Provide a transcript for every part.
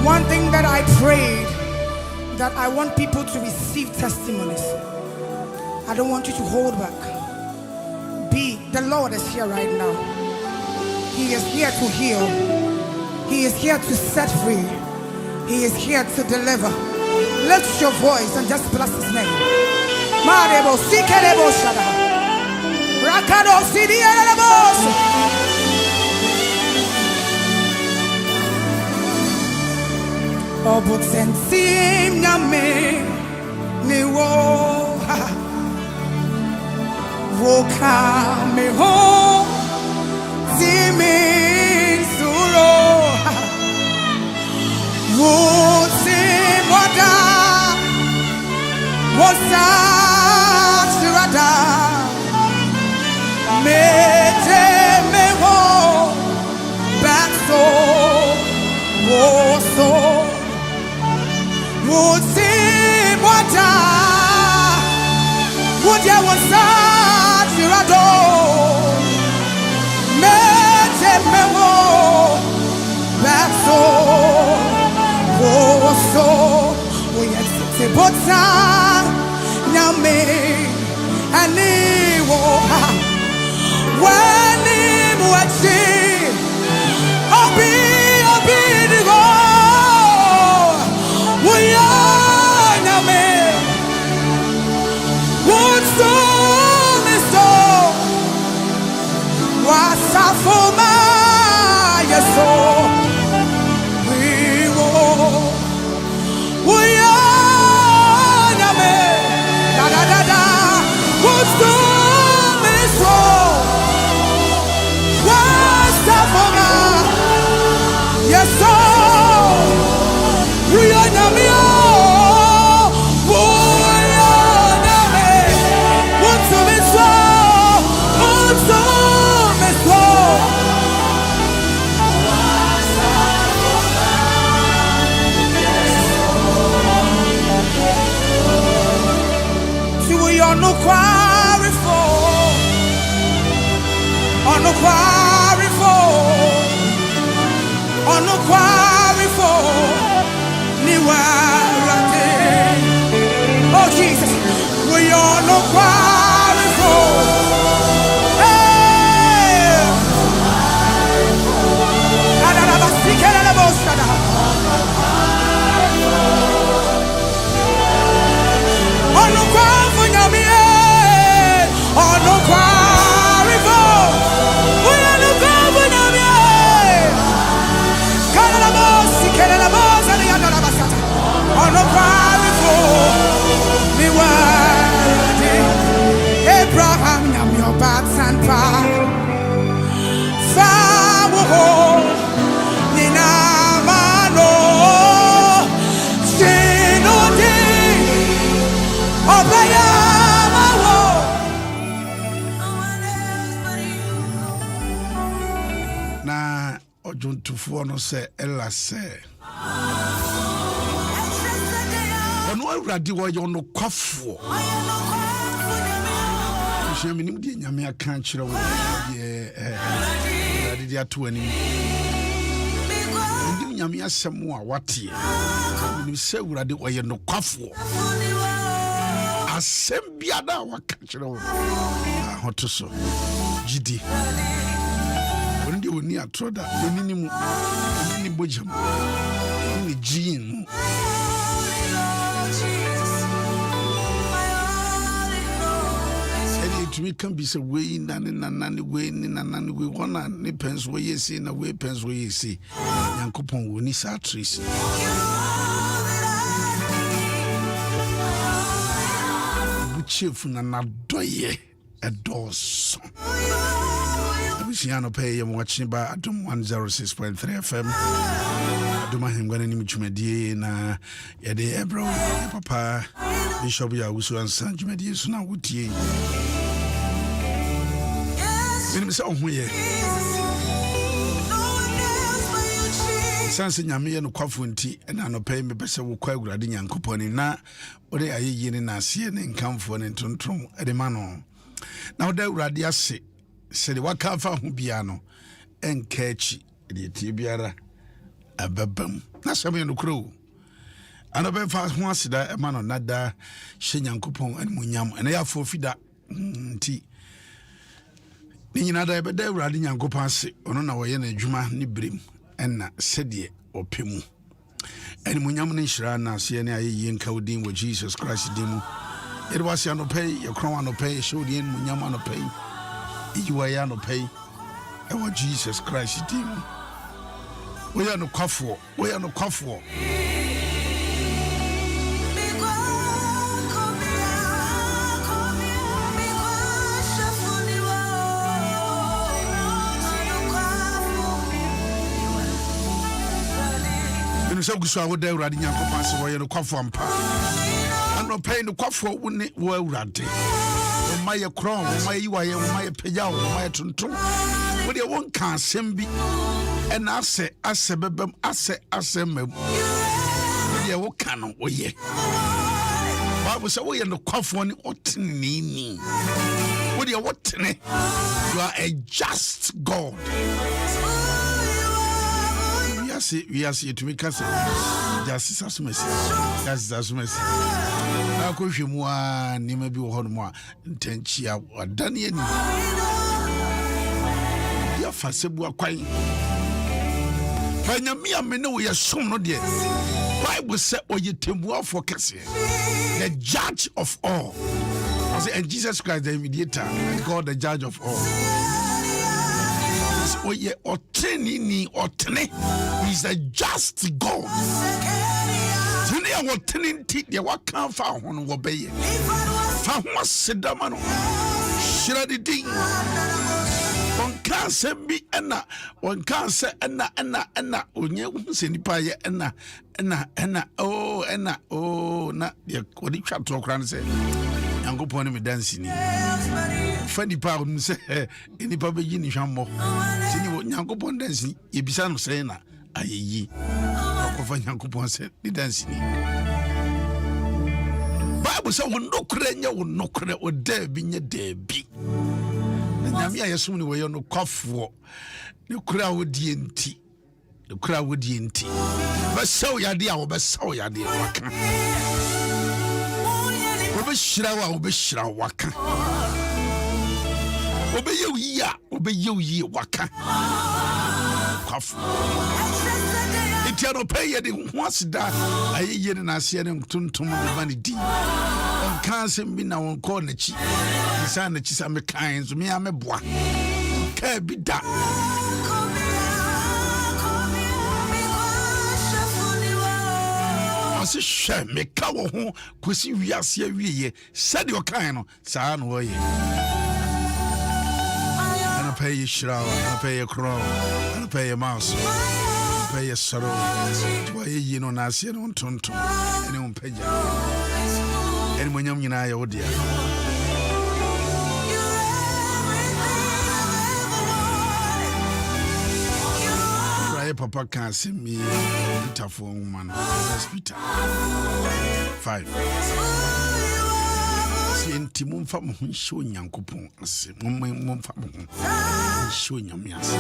One thing that I prayed, that I want people to receive testimonies. I don't want you to hold back. The Lord is here right now. He is here to heal. He is here to set free. He is here to deliver. Lift your voice and just bless his name. Marebo sikerebo shada. Rakado sidielebo. Obutensim nyame ni wo woka me ho zimin suro wote moda wosa sirada mete me ho bakso woso wote moda wodia wosa sirado mete me ho bakso woso woyete bota nyame ani wo wani muachi obi digo woya nyame wotso miso wasafoma yeso wiwo woya nyame da wotso miso wasafoma yeso woya nyame Oh Jesus, we are no quarry for. Hey, Abraham, I'm your bats and power. Fawo, Nina Mano, Shinodi, Obaya Mawo. Na Ojun Tufu no say Ella say. Ono awurade wo ye no kwafo hweminim de nyame aka kire wo ye awurade de ato ani ndim nyame asem a wate nim se awurade wo ye no kwafo asem biada waka kire wo ahoto so gidi wonde woni atroda woni ni bojam ni jin to me can be so way nani way wanna ne pens way see na way pens way see yankopon woni sa trace chief na nadoye edos. Abisiano pay am watching by Adom 106.3 FM. Adom Ahengua ni mchumedie na yade ebro papa Bishop ya Owusu-Ansah jumedie so na wotie. Minim se ohuye. Sanse nyame ye no kwafo nti na no pay me pese wo kwa Awurade Nyankopɔn ni na ore ayeyi ni na ase ne nkamfo ne tonton ede ma no. Na oda Awurade ase se de waka fa ho bia no enka achi de tie biara ababam na same no kro ana be fa ho aseda e ma no nada hye Nyankopɔn animunyam ena ya fo fida nti ni nyina da be da Awurade Nyankopɔn ase ono na wo ye na adwuma ni brem ena sedie opemu animunyam ne nhira na ase ne ayeyi nka odin wo Jesus Christ dimu it was ya no pay your crown no pay show the animunyam no pay you are no pay ewa Jesus Christ dimu we are no kwafo so guso awoda Awurade Nyankopɔn se wo ye no kwafo ampa ano pay no kwafo wo ne wo Awurade wo maye kron wo maye yiwaye wo maye pagya wo maye tonton wo de won ka asem bi ena ase bebam ase mam wo de wo ka no wo ye Bible say wo ye no kwafo ne otenini wo de wo tene you are a just God. We are to make us justice as mercy. I could show more, Nima be one more, Tenchia, or Daniel. Your Fasebu quite. When you me, I know we are so not yet. Bible said, or you temple for Cassia, the judge of all. I say, and Jesus Christ, the mediator, and God, the judge of all. Oye oteni otene is a just God. Tini ya oteni ti ya waka fa hono wo beye. Fa ho sedama no. Shira di ding. Wonka se bi ena wonka se ena onye hu se nipa ye ena na ya odi twa to kra ne se Nyankopɔn me dance ni fani pa on se enipa be yi ni hwammo sini wo Nyankopɔn dance ye bisa no se na ayeyi akofa Nyankopɔn se ni dance ni Bible say wo nokre nya wo nokre o da bi nya da bi na nyame ayesum ni wo ye no kwafo ne kura wo die nti besaw yade a wo besaw yade waka Obeshirawa waka obeyewi waka kwafu etiano pay de hwasida ayeye ne ase ne tuntum de vanity on kansem bi na won call na chi isa na chi sa me kan so me ameboa ka bi da se hwe me ka wo ho kosi wiase awieye sade o kan no saa no ye ana pay shirawa ana pay crow ana pay mouse ana pay soro to ye no na ase no tonton ene on pagya ene monyam nyina ya odia Papa can't see me tough woman hospital 5 Senti mumfa mo show Nyankopon ase mumfa mo show nyame ase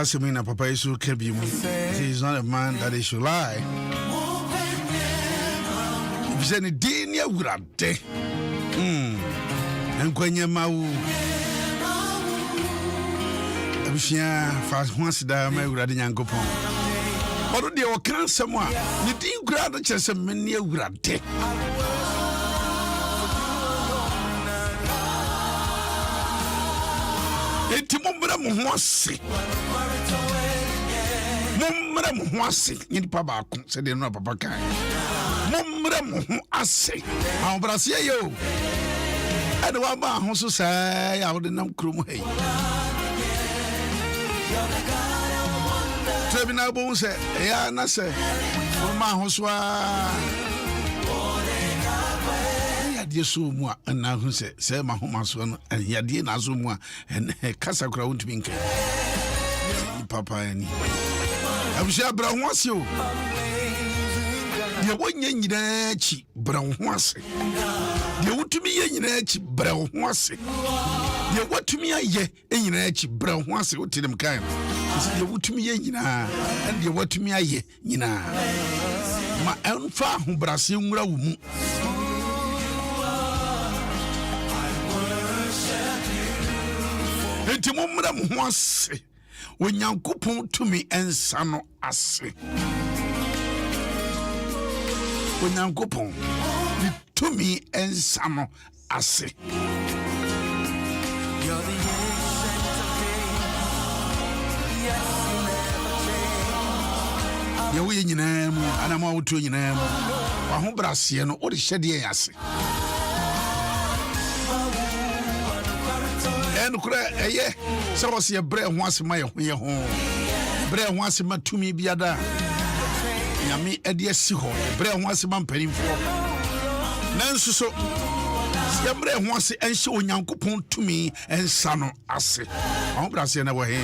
That's mean a papa is can be. He's not a man that he should lie. If he's any denia urade. And when you mau. Fast once that my urade yankopon. What do you can someone? You didn't grab the chest of many urade. Eti mumbra muhwase nipa ba ko se de no papa kan mumbra muhu ase awbrase yo ade wa ba ho so sai ya wode nam krom hey tribunal bon se ya na se ma ho so Yesu mua na hu se ma homa so no yade na so mua kasa kura wontumi nka papa ani abusha bra ho ase o ye wonye nyina chi bra ho ase ye wotumi ye nyina chi bra ho ase ye wotumi aye nyina chi bra ho ase wotinim kan ye wotumi ye nyina and ye wotumi aye nyina ma enfa ho brase nwura wo mu enti mummra mo ho ase onyankopon tumi ensa no ase onyankopon tumi ensa no ase yewo nyina mu anama wotu nyina mu wa ho brase no odi hyede yase en kura eye se wo se bre ho asema ye ho bre ho asema tumi biada nyame ade asi ho bre ho asema mpanimfo nanso so se bre ho ase enhye onyankopon tumi ensa no ase ho brase na wo he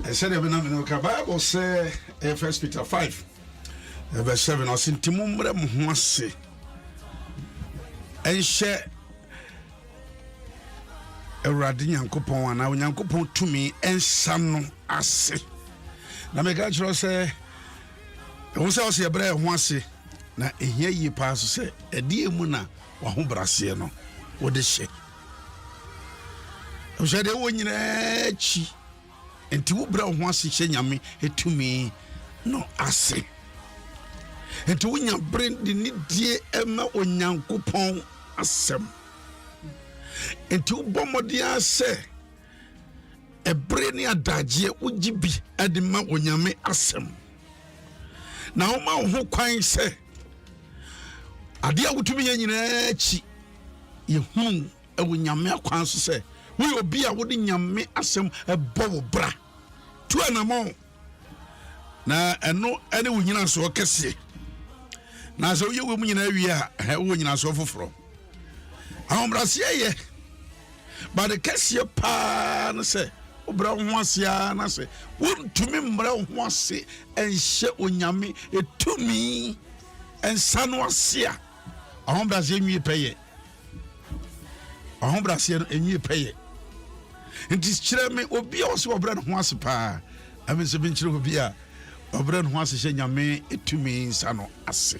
I said the Bible say 1 Peter 5 verse 7 or sintimumre mo ase enhye Awurade Nyankopon ana Nyankopon tumi ensa no ase na me ga chiro say wo se o se ebre ho ase na ehia yi pa so se ade emu na wa ho brase no wo de hye o se de wo nyina chi enti wo bra ho ase hye nyame etumi no ase enti wo nya brand ni die ema Onyankopon asem enti wo bomodia se ebre ni adaje ujibi adima onyame asem na wo ma ho kwan se ade a wotumi nyina chi yehun ewo nyame akwan so se we obi a wodi nyame asem ebo wo bra tu anamo na eno ene wo nyina so kese na so ye wo mu nyina wi a wo nyina so foforo ahombrase ye ba de kese pa no se obra ho ase a na se wontumi mbra ho ase enhye onyame etumi ensa no ase a ahombrase nwi peye ahombrase enwi peye nti kyerɛ me obi a wo se obra ho ase pa ame se bi kyerɛ obi a obra ho ase hye nyame etumi ensa no ase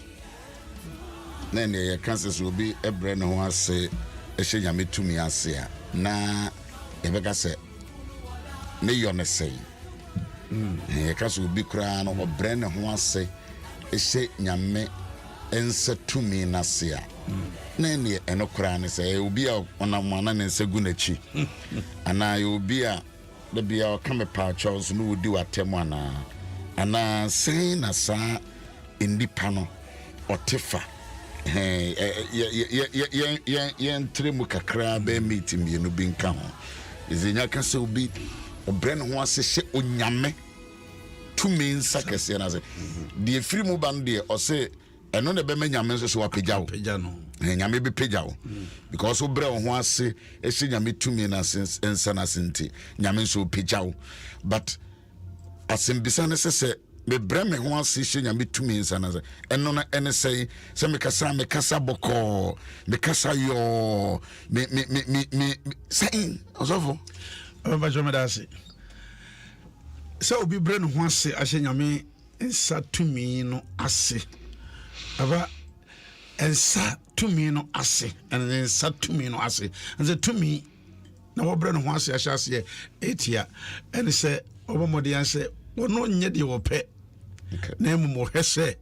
na ne ye kanse obi ebre ne ho ase hye nyame etumi ase a na ebeka se ne yo ne sei ye kanse obi kra no obre ne ho ase hye nyame ensa tumi na ase a na ne eno kra ne se obi a onamana ne nsa gu na chi ana obi a de bia o kame pa Charles no wodi watem ana sei na sa indipa no otefa ye mu kakra be meeting ye no binka ho izinya ka se obi obren ho ase hye onyame tumi nsa kese na se de free mu ban de o se eno ne be nyame nso so apagya wo nyame be pagya wo because obre ho ase hye nyame tumi na nsa na senti nyame nso pagya wo but asembisa ne se me breme ho ase hye nyame tumi nsa na se eno na ene sei se me kasa boko me kasa yo me sei osofo ba jome da se se obi bre no ho ase ahye nyame nsa tumi no ase aba ensa tumi no ase ensa tumi no ase ensa tumi na wo bre no ho ase ahye ase etia ene se obomode yan se wono nye de wo pe na emu mo hwese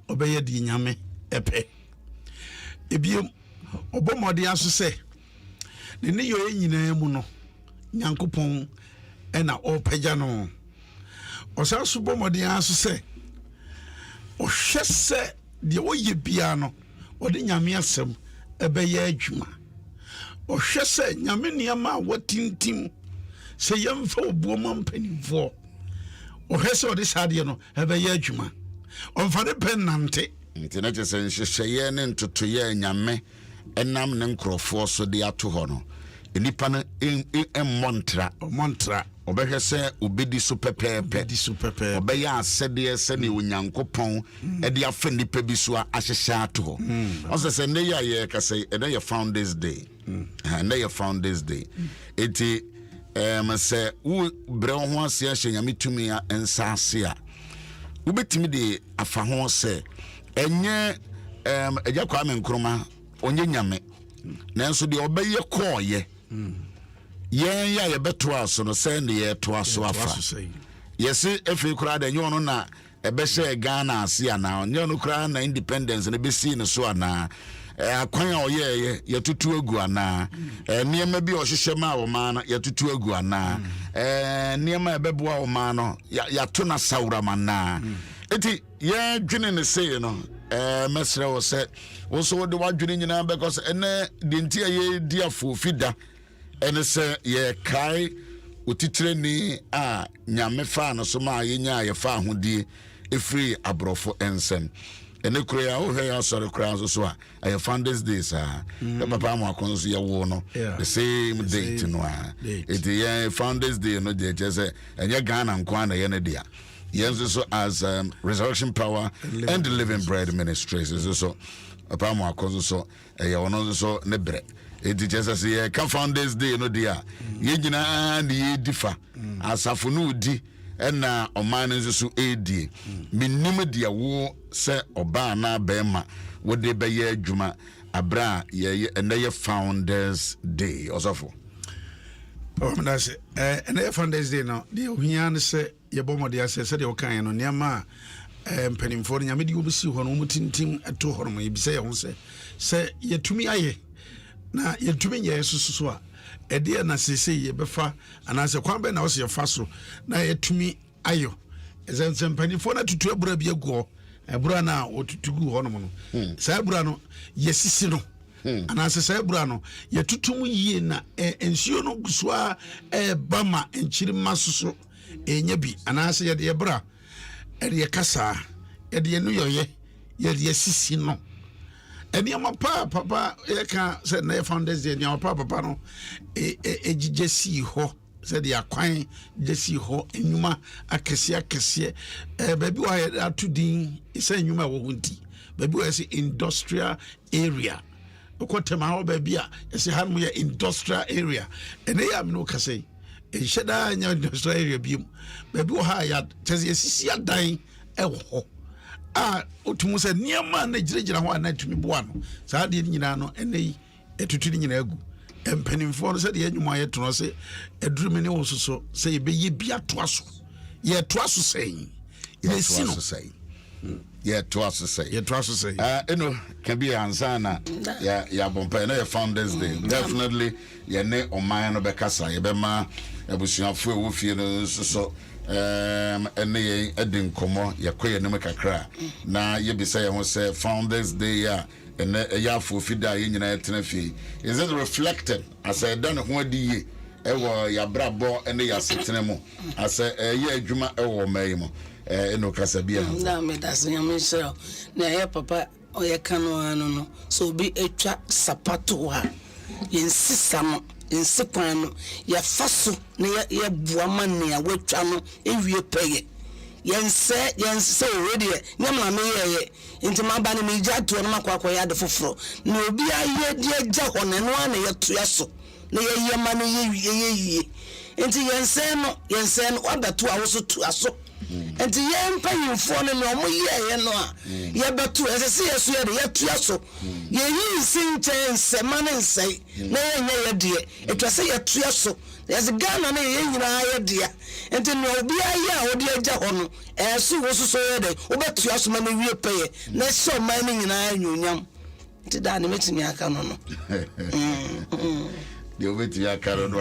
obeye di nyame epe ebiem obomode yan so se ne yo enyina mu no nyankopon ena opagya no osa so bomode yan so se o hwese de oye bia no ode nyame asem ebeye adwuma o hwese nyame niama watintim se yemfa obuoma mpanimfo o hwese ode sade no ebeye adwuma onfa de pennante internet se nhyehyeye ne ntotoye nyame enam ne nkrofo so de ato ho no enipa no montra obehwese obedi so pepepe obeya asede se ne onyankopon e de afa nipa bi so ahyehya ato ho onse se ne ya ye ka se e na founders day na ya founders day eti se wo bre ho ase ahye nyame tumi a ensa ase a wo betimi de afa ho se enye eja kwa me nkroma onye nyame nanso de obeye koye yen ya ye beto aso no se ne ye to aso afa yesi efi kura da nyono na ebehye Ghana ase ana nyono kura na independence ne besi ne so ana akwan a oye ye tutu agu ana niema bi ohhehye ma wo ma na ye tutu agu ana niema ebeboa wo ma no ya to na sawra mana eti ye dwene ne se no mesre wo se wo so de wadwene nyina because ene de ntia ye di afofida ene se ye kai otitire ni a nyame fa no so ma ye nya ye fa hodie efri abrofo ensem ene kura o hwe ya sori kura so a ye founders days the papa mo akonso ye wo no the same date no it ye founders day no je say enye Ghana nkwa na ye ne dia yenzo so as Resurrection Power and the Living Bread Ministries so papa mo akonso so ye wono so ne bre it just say ka founders day no dia ye nyina na ye difa asafo no di ena oman nso so edi minim dia wo se oba na bema wo de be ye adwuma abra ye ena ye founders day osofo na se ena ye founders day no de ohia ne se ye bomode ase se de okan no niama mpanimfo no nyame de obusi ho no mutintim eto ho no ye bi se ye ho se yetumi aye na yetumi ye sususo a ede na sese ye befa anase kwan be na wo se fa so na yetumi ayo ezense mpanifo na tutu abura bi aguo abura na otutugu ho no no sa abura no yesisi no anase sa abura no yetutum yie na ensuo no gusua bama enchiri masoso enya bi anase ye de bra ede kasa ede no yoye yɛsisi no ɛnneɛma papa yɛka sɛ na yɛ founders day nneɛma papa no ɛgyigye sii hɔ sɛdeɛ akwan gye sii hɔ nnwuma akɛseɛ baabi wɔ yɛ ato din sɛ nnwuma ɛwɔ hɔ nti baabi wɔ yɛ sɛ industrial area wokɔtɛma hɔ baabi a yɛsɛ ha no yɛ industrial area ɛnɛ yɛ amene woka sɛ ɛnhyɛ daa nyɛ industrial area biom baabi wɔ ha kyɛ sɛ yɛsisi adan ɛwɔ hɔ a otumu sɛ nneɛma na gyinagyina hɔ a na tumi boa no saa deɛ nyinaa no ɛnɛ yi ɛtutu ne nyinaa agu mpanimfoɔ no sɛdeɛ adwuma yɛto no sɛ adurumi ne wo soso sɛ yɛbɛyɛ bi atoa so yɛtoa so sɛn yɛsi no yɛtoa so sɛn ɛno ka bi ansa na yɛabɔmpa ɛno yɛ founders day definitely yɛne ɔman no bɛkasa yɛbɛma abusuafoɔ ɛwɔ fie no nso so ɛne yɛn adi nkɔmmɔ yɛkɔ yɛnim kakra na yɛbisa yɛn ho sɛ founders day a ɛnɛ ɛyɛ afofida a yɛn nyinaa yɛtena fie is it reflected asɛ ɛda ne ho adi yie ɛwɔ yɛabrabɔ ɛne yɛasetena mu asɛ ɛyɛ adwuma ɛwɔ ɔma yi mu ɛno kasa bi a na medase nyame hyɛ na ɛyɛ papa ɔyɛ kano ano no so obi atwa sapato a yɛnsisa no nsi kwan no yɛfa so na yɛboa ma nea watwa no ewie pɛyɛ yɛnsɛ already nyamla me yɛyɛ nti maba ne megya to no makɔ yɛ ade foforo na obi ayɛ de agya hɔ na no ana yɛtoa so na yɛyɛ ma no yɛyie nti yɛnsɛ no wabɛto a wo so toa so nti yɛn mpanyimfoɔ no na ɔmo yɛyɛ no a yɛbɛto ɛsɛ sɛ yɛso yɛde yɛtoa so yɛyi nsi nkyɛn nsɛma ne nsɛe na yɛnyɛ yɛdeɛ ɛtwa sɛ yɛtoa so yɛsɛ Ghana na yɛn nyinaa yɛdeɛ nti na obi ayɛ a wode agya hɔ no ɛso wo so yɛde wobɛtoa so ma no wie pɛyɛ na ɛhyɛ ɔman no nyinaa nyonyam nti daa ne mɛtumi aka no no deɛ wobɛtumi aka no no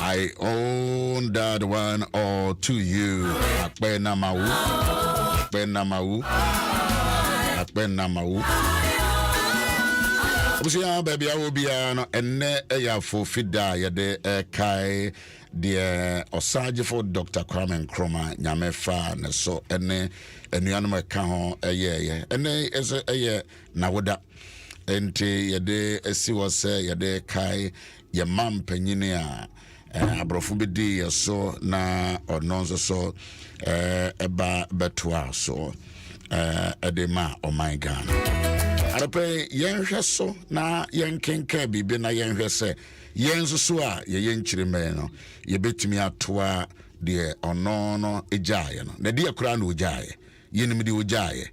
I own that one all to you. Akpenamawu. Obusia baby awobia no enne eya fo fida yede kai de osaje for Dr. Kwame Nkrumah nyamefa ne so enne enuanom ka ho eye enne ese eye nawoda enti yede esi wo se yede kai ye mam panyini a abrofo bedi so na ononso so eba betoa so edema oh my God arape yenhwe so na yenkenka bibi na yenhwe se yenso so a yenkyireme no yebetimi atoa de ono no ejaye no na de akura na ojaye yenim de ojaye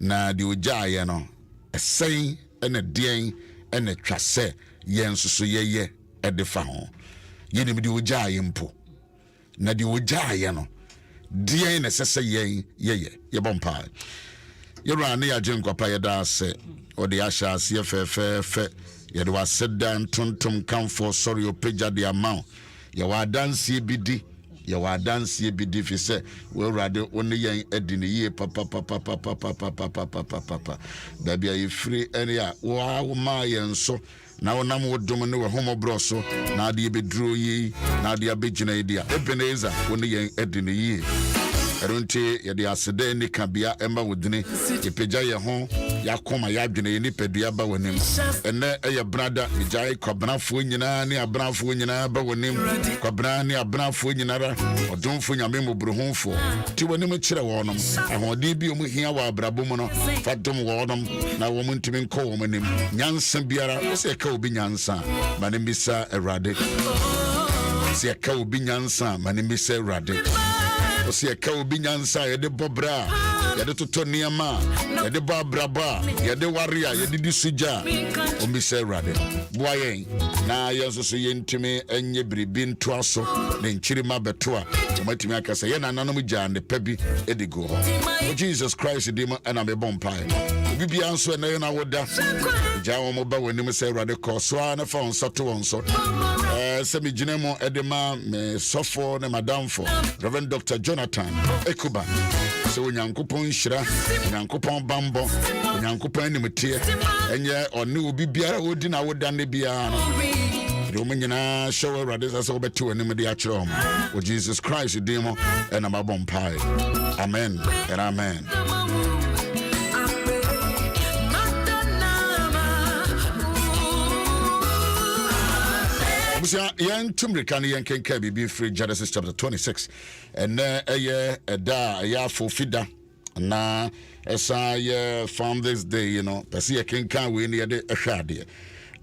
na de ojaye no esen ene den ene twa se yen so yeye ede fa ho yenim de ogya yempo na de ogya ye no de na sese yen yeye ye bompa yewra ne ya jenkwapa ye da se ode ahya ase fe ye de waseda ntontom kamfo sorry opagya de amount ye wa danse bidi ye wa danse bidi fi se we wrade onne yen adi ne yie papa da bia ye free ene a wo ma yen so na wonam wodom ne wo homobro so na de bedro yi na de abegina yi a Ebenezer onne yen adi ne yie eronte ye de asede ni kabia emba wodine epagya ye ho yakoma yadwene ye ni padua ba wonim ene eye brada ejai kwabrafo nyina ne abrafo nyina ba wonim kwabra ne abrafo nyinara odomfo nyame mobrohonfo ti wonim kire wonom ahode bi omu hia wa abrabo mu no fadom wonom na wo muntimi nko wo manim nyansa biara se ka obi nyansa manembisa erade se ka obi nyansa manembisa erade Osi ka obi nyansa yede bobra yede toto niama yede babraba yede waria yede disuja omi se rade boayen na yeso so yentimi enye bribi nto aso ne nchirima beto a tomatimi akasa ye nananom gya ne pabi edigo ho Jesus Christ dim ana me bompai bibia nso na ye na woda gya wo mo ba wanim se rade ko so na fa onso won so se mi ginemo edema me sofo ne madamfo Reverend Dr. Jonathan Ekuba se onyankopon hira onyankopon bambo onyankopon animtie enye one obi biara odi na woda ne bia no de nyina show rade se obeto anim de akire o Jesus Christ demo na mabom pai amen and amen. Yan tumrikani yan kenka bibi free Genesis chapter 26 and eye da ya fofida na esa ye from this day you know pesi ye kenka we ne de ehwade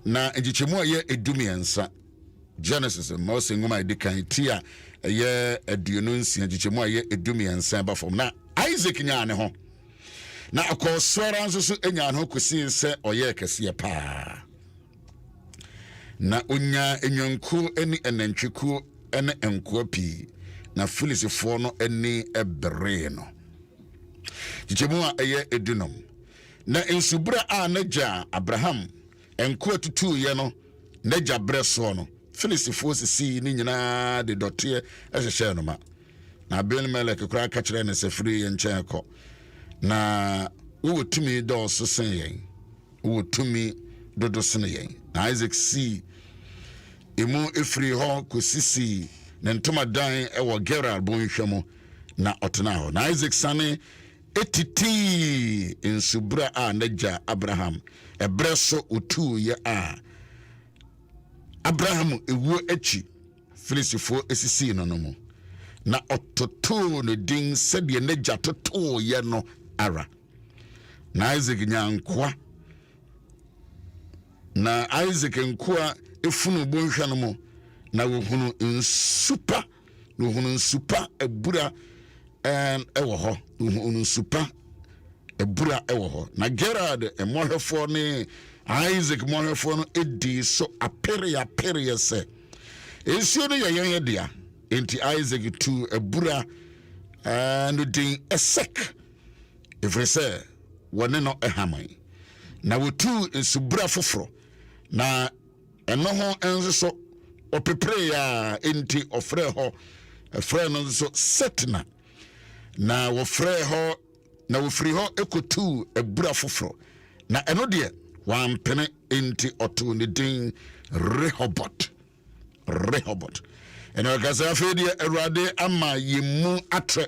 na ngichemu ye edumiensa Genesis Moses ngoma edikan tia ye aduonu nsia ngichemu ye edumiensa ba fom na Isaac nya ne ho na akosora nso so enya ne ho kosi se oye kese pa na onya enyanku eni enantwiku ene enko pi na filisifo no eni ebre no chichemu a eye edunum na ensubra a naja Abraham enko tutu ye no naja breso no filisifo sisi ni nyina de dote ehhehye no ma na Abimelek kura ka kire ne sefiri ye nchen ko na wo tumi do so sen yen wo tumi dodo sen yen na Isaac si emu efri ho kosisi ne ntomadan ewo Gerar bonhwemo na otena ho na Isaac sane etiti ensubra a naja Abraham ebreso otu ye a Abraham ewu echi filisifo esisi no mu na ototo no din sede naja toto ye no ara na Isaac nyankwa na Isaac nkwa efunu bonhwa no mo na wohunu nsupa no hunu nsupa ebura ewo ho wohunu nsupa ebura ewo ho na Gerard emohwefo ne Isaac mohwefo no edi so apere se ensuo no ye dia enti Isaac tu ebura no din esek efrese wone no ehaman na wotu nsubura foforo na eno ho enzo so opepre ya enti ofre ho efre no so setna na wofre ho na wofri ho ekotu ebura foforo na eno de wampene enti otu ne din Rehoboth eno gaza afedi Awurade ama yemu atre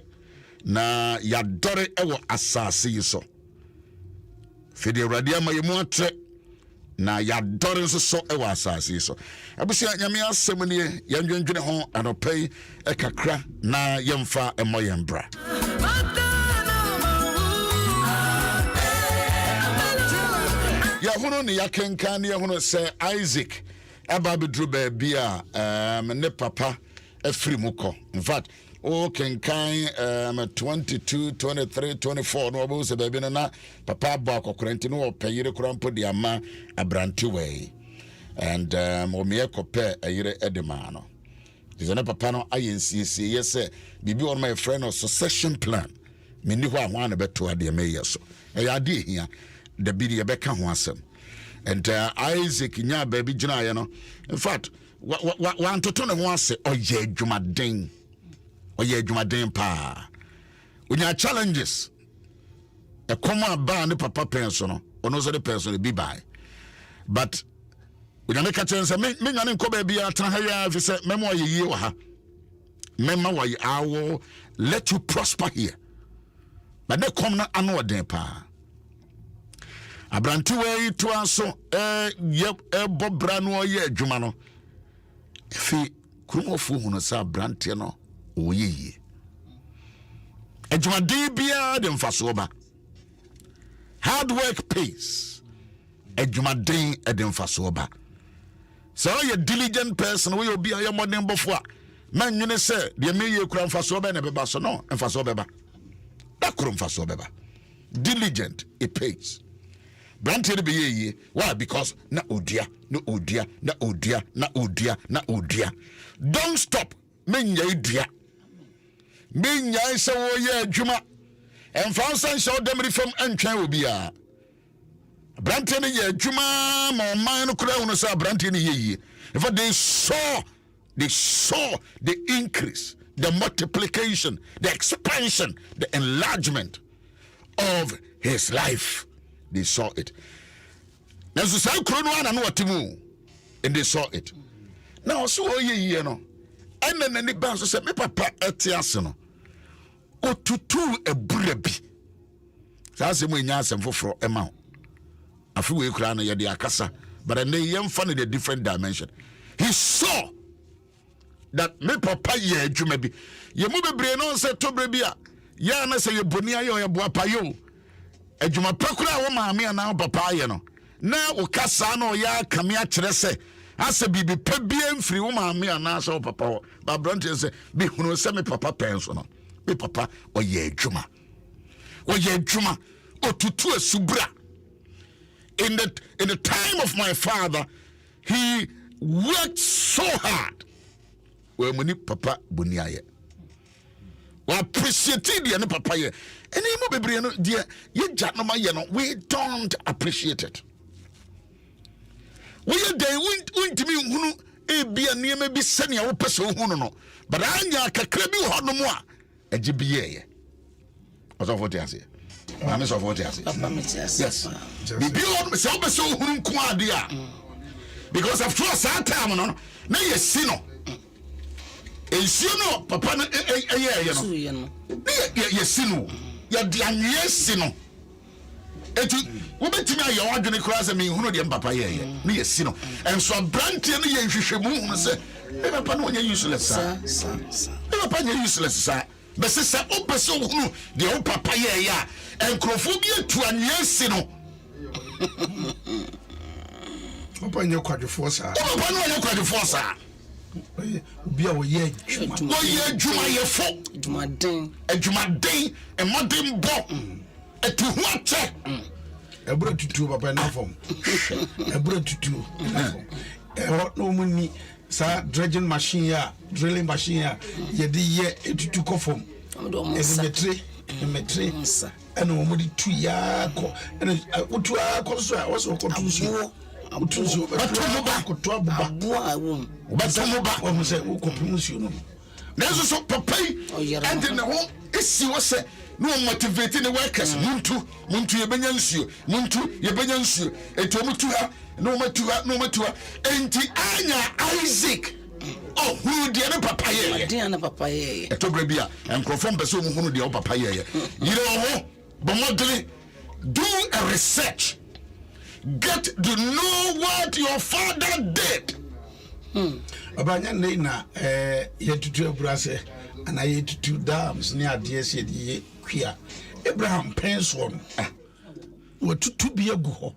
na yadore ewo asase yiso fedi Awurade ama yemu atre na yadore nso so ewa asase so abusia nyame asem ne yandwendwene ho anopai ekakra na yemfa emoyembra ya hono ne yakenkan ne hono se Isaac aba bedru ba bia ne papa free muko. In fact, can 22, 23, 24 no bo se baby na papa ba kokorenti no opeyire kurampo di ama abranti way. And o me ekope ayire edema no. Dizana papa no ayensie yes bibi on my friend of succession plan. Me ni ho ahwa na beto ade me yeso. E ya de hia da bi de beka ho asem. And Isaac nya baby gina ye no. In fact, one to turn one say oye adwumaden. Oye adwumaden pa. Unya challenges. E common ba ne papa penso no. Ono so the person be by. But unya make a chance me nyane nko ba bia tra ha ya fi say memo oye yie wa ha. Mema wa I will let you prosper here. But they come na ano den pa. Abranti we to aso bobra no ye adwuma no. Fi krumofo hu no sa abranti no oyeye. Adwuma de bia de mfaso ba. Hard work pays. Adwuma de mfaso ba. So you diligent person we obi aye modern bofo a man nwene se de me ye kura mfaso ba na beba so no mfaso beba. Da krum mfaso beba. Diligent it pays. Branty be ye why? Because na odia. Don't stop. Menya idia. Menya se wo ye adwuma. Emfansan show dem reform entwen obia. Branty ne ye adwuma ma man no kura unu say branty ne ye. In fact they saw the increase, the multiplication, the expansion, the enlargement of his life. They saw it. Now, so say Krono and Watimu, and they saw it. Now, so ye no. And then any bounce said, me papa etiasono. O tutu a brebi. That's the way Yasam for a mount. A few weeks around the Akasa, but then they young funny the different dimension. He saw that me papa ye jumebi. Ye move brain on said to brebia. Yana say you bunia yo ya buapayo. Ejuma pakura wo maame ana papa ye no na wo kasa no ya kamia kire se ase bibi pa bia mfiri wo maame ana so papa wo ba brante se bi hunu se me papa penso no me papa oye adwuma otutu asubra. In the time of my father he worked so hard we muni papa buniaye we appreciate the papa ye. And we don't appreciate it. We are there won't me be a near maybe sending our person no. But I can crabby hot no more. A GBA. What's of what I say? Mammas of what I say. Yes. Be beyond myself so quadia. Because of course our time no. Now you see no. And you know, Papa, yes, no. Ya dianyesi no etu wo betimi ya wadwene kura se me hunu de papa ye ne yesi no enso brantie ne ye hwehwemu hunu se e papa no onye useless sa e papa nye useless sa be se opese hunu de o papa ye ya enkrofo bi etu anyesi no papa nye kwadefo sa papa no onye kwadefo sa obi a wo ye adwuma ye fo adwumaden e modern bo etu ho ache ebura tutu papa na fom ebura tutu no muni sa dredging machine ya drilling machine ya ye de ye etutu kofom metre ena wo mudi tu ya ko ena otu akọ so a wo so ko tu so utuzo batomoba kotwabuba abuawum batomoba wo se ukopimusu no nezo so papai and na ho esi wo se no motivate the workers muntu yebenya nsuo eto mutu ha no matu ha enti anya Isaac oh who de na papa ye eto brebia enkrofom pese omu hunu de papa ye yire ho bomodele do a research. Get to know what your father did. Abanya na yetutu abrase ana yetutu dams ni adese de kwia Abraham penson wotutu bi agu ho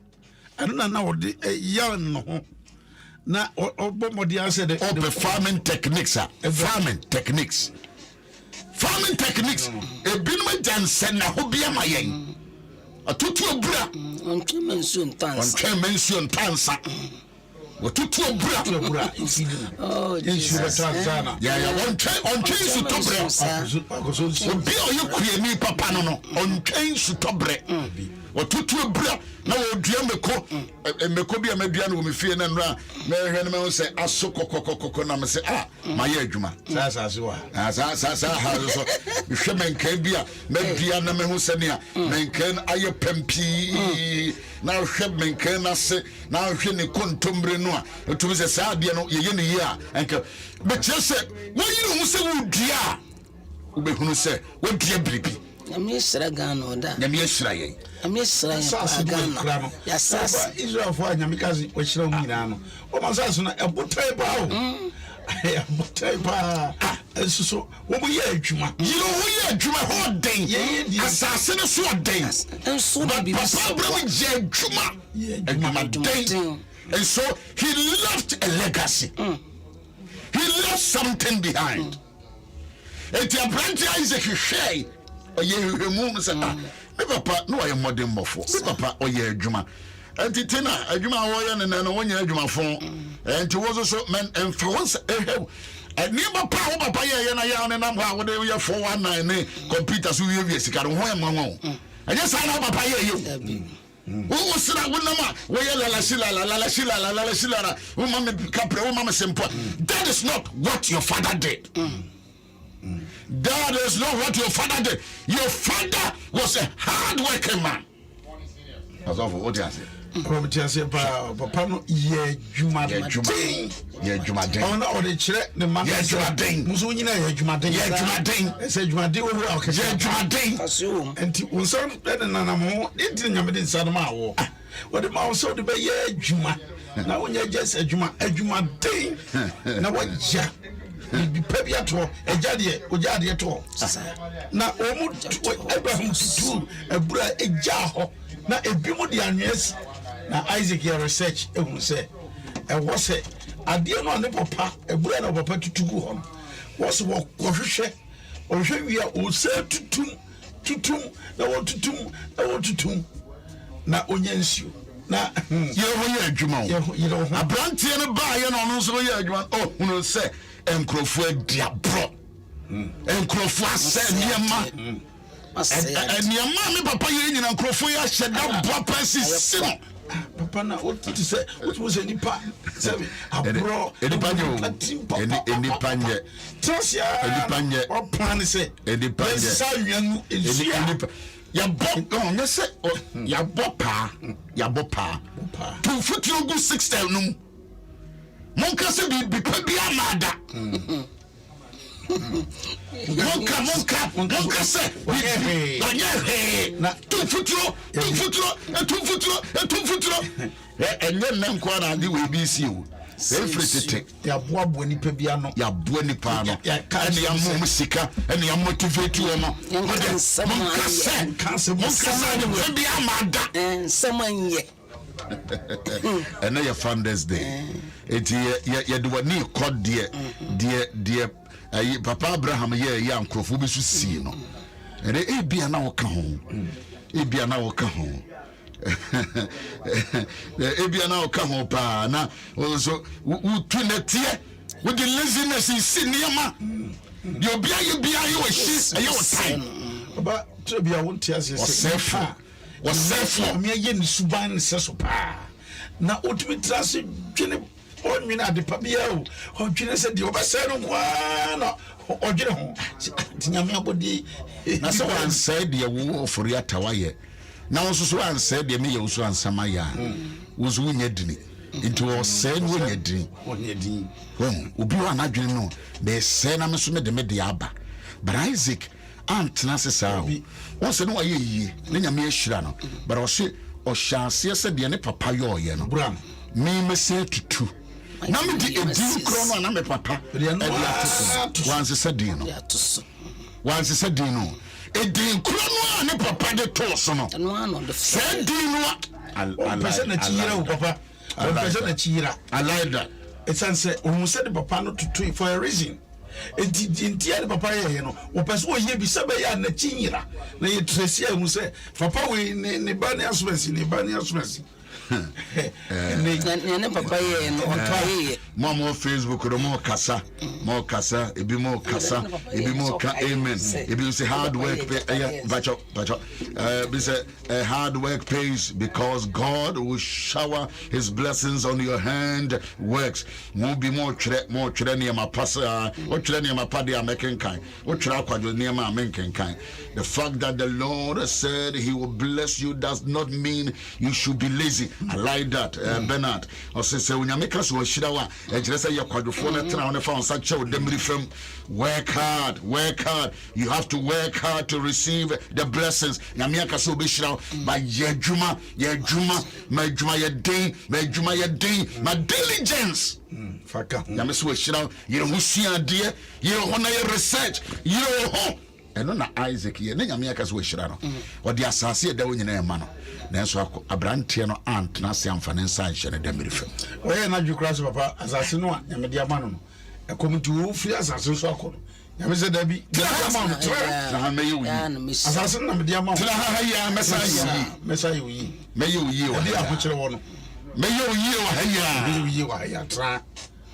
anu na wo de yan no ho na obomodi answer the farming techniques farming techniques ebinum janse na ho bia mayen atutu obura ontwe mensuo ntansa watutu obura oh Jesus Tanzania ya ontwe su tobre obi oyekuyeni papa no ontwe su tobre watutu obura na wodua meko bia madua no mfie na nra mehwe no me se aso kokokokoko na me se maye adwuma sasa wa sasa ha so hwe menkan bia madua na me ho se ne a menkan aye pampi na hwe menkan na se na hwe ne kontombre no a to se saa de no ye ne ye a enka be chese wo yiri ho se wodua ubehunu se wodua bribi Nyamyesra Gano da. Nyamyesra ye. Nyamyesra ya Gano. Ya sasa Israel for Nyamikazi wachira umina no. O masasu na ebutai ba o. Ebutai ba. So wo mo ye adwuma. Yiro wo ye adwuma ho den. Asase ne so den. Enso na bibi so. Papa bro je adwuma. Adwuma den. And so he left a legacy. He left something behind. Eti abranti Isaac share oyehwemu say me papa no aye modern mofo me papa oye adwuma entity na adwuma wo ye ne no wonya adwuma fo enti wo so men emfa won ni papa wo papa ye na ya ne nam ha wo de ye 419 ne computer so ye sika ho ye manwo enye sa na papa ye ye wo sira wo nama wo ye la shila wo mama kapre wo mama sempo. That is not what your father did. That is not what your father did. Your father was a hard-working man. That's all for what you say. Papa no ye juma den. Oh no, the chire the man. Ye juma den. Muso nyina ye juma den. Ye juma den. Say juma den wo o ka. Ye juma den. Enti wonso den na mo, enti nyame den sa no ma wo. Wo de ma so de be ye juma. Na wonya just adwuma den. Na wajja bi pebia to ejade to na omu Abraham tutu ebura eja ho na ebimu de anwes na Isaac ya research ehun se wo se ade no ne papa ebura na papa tutugu ho wo se wo hwehwe ohwe wi a o se tutum na wo tutum na onyansuo na ye ho ye adwuma o abrantie no ba ye no no so ye adwuma oh hunu se enkrofo diabro enkrofo ase niema niema me papa ye nyina enkrofo ya hyeda boa pasi sino papa na otu se otu mo se nipa sabi abro enipanye trasia enipanye o plan se enipanye sa nwanu ensia ya bo on se ya bo pa tu futuro gu 6 num monka se bi pabia mada monka se na tu futuro enye nko na ade we bi si o efretete ya boabo nipa bia no ya bo nipa no ene ya mo sika ene ya motivate wo no monka se de bia mada nsomanye ene ya Founders Day eti ye de wani kod de papa Abraham ye ya nkrofo bi so sie no ene ebia na wo ka ho ebia na wo ka ho ebia na wo ka ho pa na so utunetie with the laziness in sinema you bia ye wo shi ye wo time ba trebia won tia se wasefo me ye ni suban se so pa na otumi trase dwene onwene ade pa bia o dwene se de obese no kwa na odwene ho tinyame abodi na so wan say de wo ofori atawaye na wo so wan say de me ye Owusu-Ansah maya wo so nya dini into o say no nya dini obi wa na dwene no be say na me so me de aba but Isaac antena se saa o se no wa ye yie ne nyame ahira no but o se o hyase se de ne papa yo ye no bram me mese tutu na me di edi kro no na me papa e di atusu wanse se din no wanse se din no edi kro no ne papa de to so no no ano de se din no al pese na tiyira o papa I like that. It's answer when said the papa not to tweet for a reason. The papa, you know, or person will be Sabe and the Chinira. They trace here who say, Papa, we in the Banias Messi, the Banias Messi. More Facebook, more casa, it be more casa, it be more amen. It be say hard work, hard work pays because God will shower His blessings on your hand works. Won't be more near my pastor, or near my party, I'm making kind, or near my making kind. The fact that the Lord said He will bless you does not mean you should be lazy. I like that, Bernard. Or say when you make us work shidawa, just say your quadrophone on the phone, such a demry film. Work hard. You have to work hard to receive the blessings. Yamiaka so be shida by Yejuma, my day, my diligence. Faka. Yamisu shida, you know who see idea, you know honor your research, you know. And on Isaac, you know Yamiaka's wish, or the assassin that we in a manner. Nanso abrantiano aunt na se amfa ne nsa nhye ne demiri fam oye na dwukra so papa asase no a nyamede amano no e komiti wo firi asase so akono nyame se dabi amano na me yi asase na mede amano tira ha ya mesa yi me yi wa dia akokere wo no me yi wa ya tra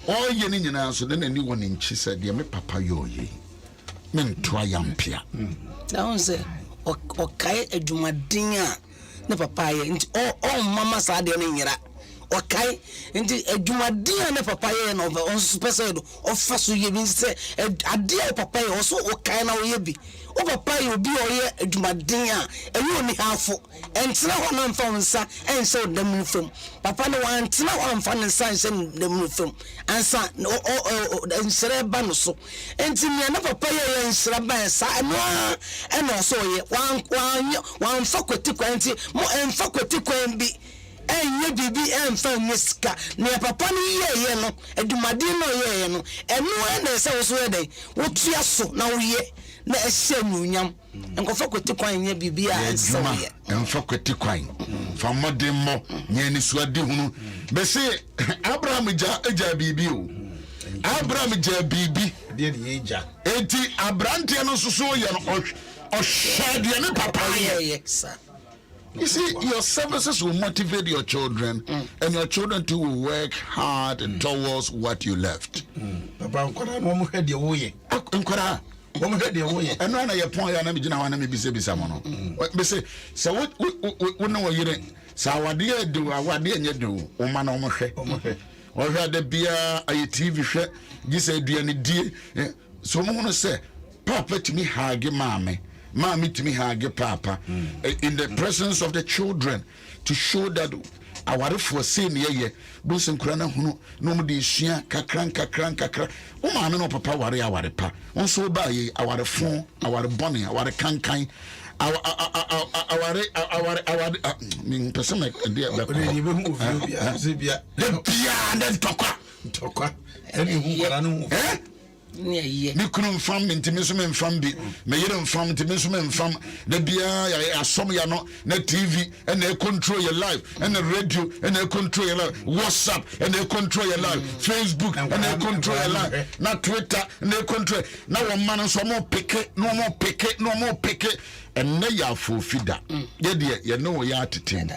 oye ni nyina so de nani wo ne nchi se de me papa yo yi me ntoa yampia na onse o kai adwumaden a ne papa ye nti o mama sa de ne nyira okay nti adwumaden ne papa ye no on super do o fa so ye bi se ade o papa ye o so okay na o ye bi o papa ye obi o ye adwumaden a eyi oni hafo entra ho na mfa nsa ense o dam fam papa ne wan tena ho mfa nsa ense dam fam ansa o ensere ba no so enti me na papa ye ensere ba sa no e no so ye wan fa kwati kwanti mo enfa kwati kwan bi enye bibi enfa nyeska ne papa ni ye no adumade no ye no eno na se wo so ye den wo tua so na wo ye na ehye nunyam enkofa kwati kwan nye bibi a ense wo ye enfa kwati kwan fa modem mo nye ni suade hunu be se Abraham ja bibi o Abraham ja bibi de ye ja enti abrante no soso ye no o shed ye ne papa ye sir. You see, your services will motivate your children, and your children too will work hard towards what you left. Papa, I'm head your way. I'm head your way. And when I point, I'm going to be someone. But say, so what know you didn't? So what do you do? What did you do? Oh, man, or had the beer, a TV show, you say, do any dear? So I'm going to say, Papa, to me, hug your mommy. Mommy to me hug papa in the presence of the children to show that our for saying ye bosom crana hunu no mu de sua kakran o ma me no papa ware aware pa on so ba ye aware fon aware bone aware kankan our me person like dey be hu bia se bia den tokwa any hu wara no me couldn't farm intimism from the mayor from intimism from the beer asom ya no na TV and they control your life and the radio and they control your life WhatsApp and they control your life Facebook and they control your life na Twitter and they control now one man so more pick no more pick and na ya fofida ye de ye no ya tetem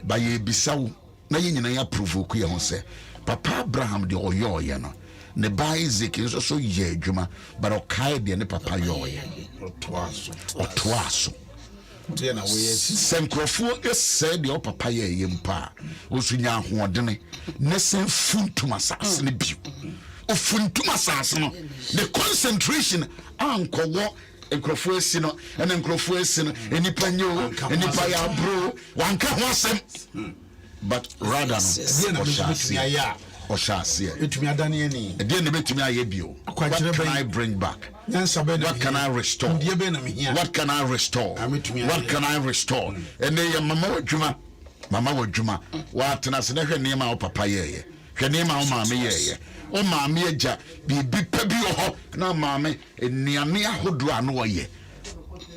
ba ye bisawo na ye nyina ya provoke ye ho se Papa Abraham de oyo ye no ne ba Isaac nso so ye adwuma but okai de ne papa yo ye otoaso de na we senkrofo ese de papa ye mpa osunya ahoodene ne sen funtuma sase ne bio ofuntuma sase no the concentration ankowo enkrofo esi no ene enkrofo esi no enipa nyo enipa ya bro wanka ho asem but rather no Oshasiye. Etumi adane ani. Ede ne betumi aye bio. What can I bring back? What can I restore? What can I restore? What can I restore? Ene ye mama wadwuma. Wa tena se na hwe ne ma o papa ye. Hwe ne ma o maame ye. O maame agya bibi pa bi ho na maame eniame ahodo ano ye.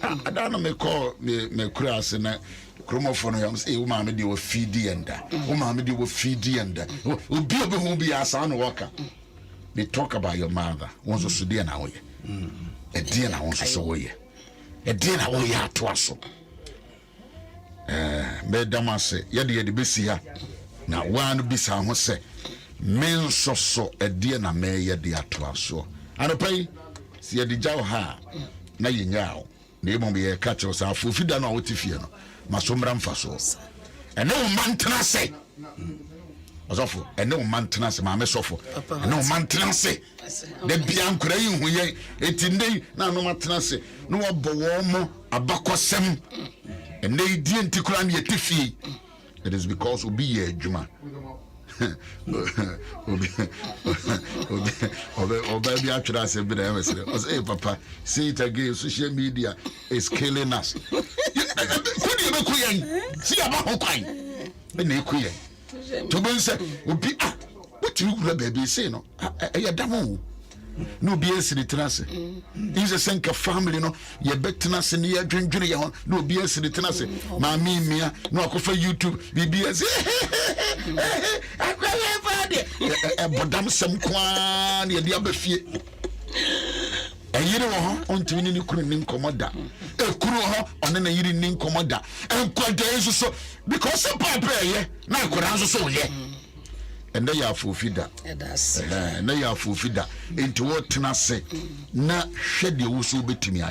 Adana me call me kura se na Chromophone, I'm saying, oh, mammy, you will feed the ender. Oh, mammy, you will feed the ender. Oh, be a son worker. They talk about your mother. Once a dear now, a dear now, once a way. A dear now, we are to us. Madam, say, Yadi, the Bessia. Now, one be some say, men so a dear na may yadi at us. And a pay, see the jow ha, na ye now. They won't be a catcher, so I'll fulfill no what if you know. Masumram fasos. And no man say. Was awful, and no man tenase, mamma sofo, and no man tenase. The bian crying, we 18 days, now no matenase, no abomo, a bacosem, and they didn't cram yet tiffy. It is because we be a Juma. Or baby, actually, I said, but I was a papa, say it again, social media is killing us. Could you be queen? See about queen. And queen. To be said, would be what you baby say no. I damo. No BS in the tenase. He's a senka family, no. You bet tenase near drink junior. No BS in the tenase. Mammy, mia, no for YouTube. BBS. But damn some quan, you dear Buffy. And you know, on to any couldn't commoda. A crew on any evening commoda. And quite days so because of Papa, yeah, now could answer so, yeah. And they are full feeder. And they are full feeder into what Tenase. Na shed the Owusu bit to me.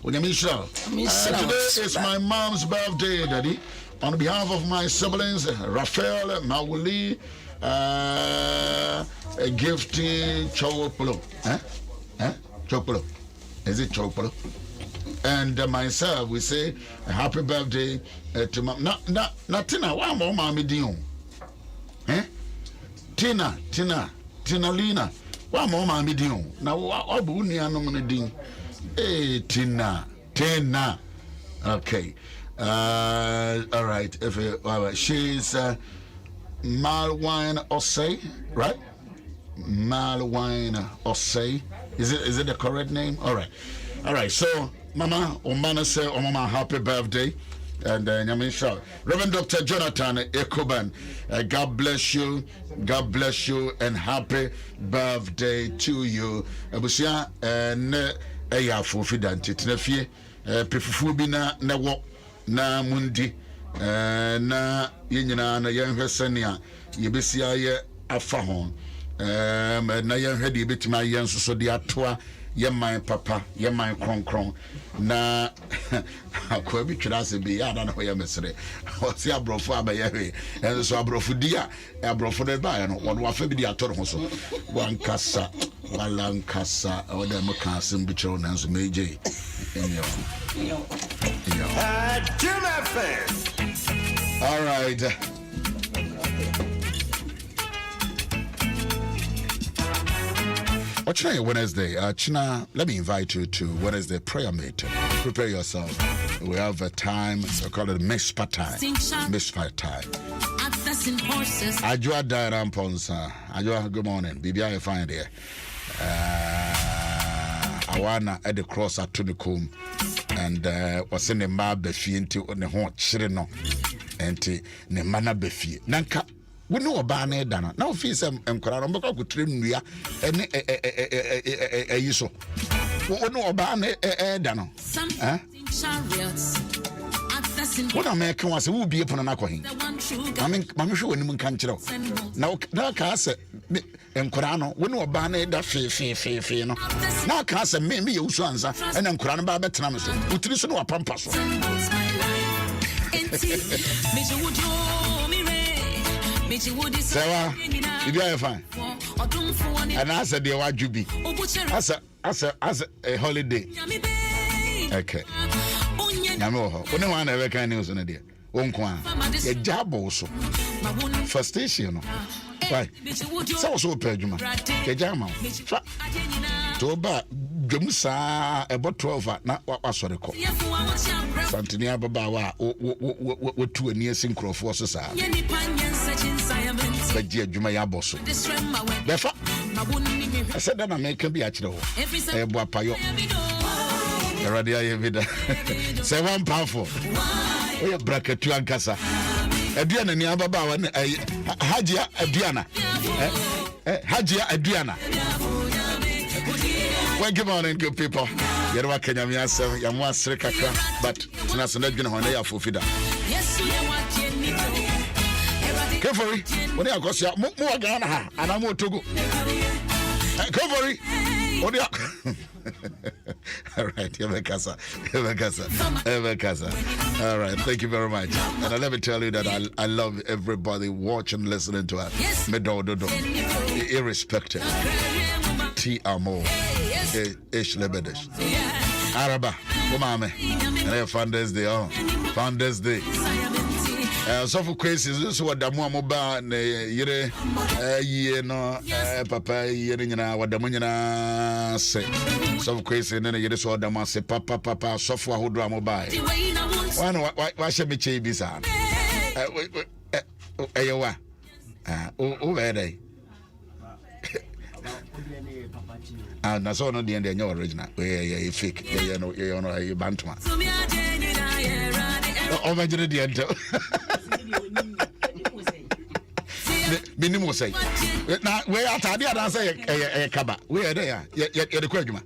When I miss today is my mom's birthday, Daddy. On behalf of my siblings, Raphael, Mawuli, Gifty, Chopolo. Chopolo. Is it Chopolo? And myself, we say happy birthday to my. Not Tina, why more mommy Dion? Tina Lina, why more mommy Dion? Now, what would you know? Hey, Tina. Okay. All right. If she's Malwine Osei, right? Malwine Osei. Is it the correct name? All right. So, Mama, Omana say, Mama, happy birthday. And Nyamisha, Reverend Dr. Jonathan Ekoban, God bless you, and happy birthday to you. Abusia, Eya Fufidanti, Tnefie, Pifubina, Newo, Na Mundi, Na Yina, na Yan Hesenia, Yibisia Afahon, na Yan Hedi bit my Yan so dia toa. Ye my papa, ye my cron, na I be trust be ya don't know where mesre. What's your brofo by ye? And so abrofudia, abrofu by and one wafe be the ator so. One cassa, one cassa, or the Macasim Bichon and some major in your. All right. China Wednesday, China, let me invite you to Wednesday prayer meeting. Prepare yourself. We have a time, we call it Mishpa time. Mishpa time. Ajua Dairam Ponsa. Ajua, good morning. BBI, you find there. Awana at the cross at Tunikum. And was in the Mabefi into on the hot Chirino. And the Mana Befi. Nanka. We know about Dana. Now, fees and Koramaka could trim Ria and a uso. We know about Dana. What American was who be upon an aquahin. I mean, Mamma sure when you can't tell. Now, Casa and Corano, we know about that fee. Now, Casa made me Owusu-Ansah and then Corana Babatanamas, who listen to a pampas. Sarah, did you have fun? And I said, what you be? As a holiday. Okay. Namoho. When one ever can news on a day. A job also. First station. Why? So Pejuma. A jama. To about Jumsa about 12 not what was the call. Santinia Babawa, what 2 years in Crow forces are. But Jumaya Bosso. Therefore, I said that I make be actually a Wapayo. The radio, 7 powerful. we braketu ankasa aduana ni ababa wa hajia aduana hajia aduana. Well, good morning, good people. You're welcome. I'm Yasa. I'm Wasre Kakra, but tonight I'm not going to honor you for Fida. Kefori, when you go see more Ghana, and I'm more to go. Kefori, what do you? All right, Evekasa. All right, thank you very much. And let me tell you that I love everybody watching, listening to us. Irrespective. T-Amo. Ish Lebedesh. Araba. Umame. And Founders Day. Founders Day. So for cases, this is what Damu Moba, Yere, no, Papa, Yerina, what Damunina say. So for cases, and then you just saw Dama say, Papa, software who drama by. Why should me change this on? Ayowa. Over there. And that's all. No, the end of your original. Yeah, fake. You know, you bantama. Oh, my dear, the end. Minimum say. Now, where are Tadia? I say a kaba. We are there. You're the question.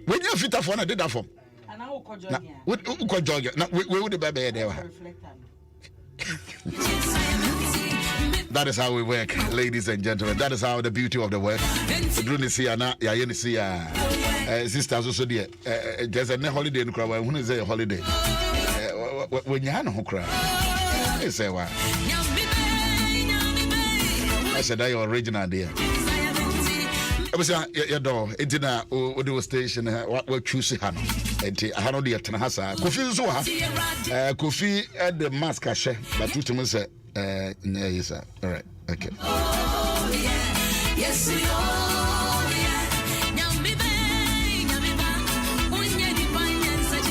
When you fit off one, I did that for. And I will call Georgia. Now, we would be there. That is how we work, ladies and gentlemen. That is how the beauty of the work. Sisters also there. There's a holiday in Kra. When is a holiday? When you have no cry. I say why. I said that your original idea. I was your door. It did not. What station? What choose Hano? And I had no dear Tanahasa. Kofi Zoha. Kofi at the mask, but two to say. Yes, sir. All right. Okay. Oh, yeah. Yes, we all.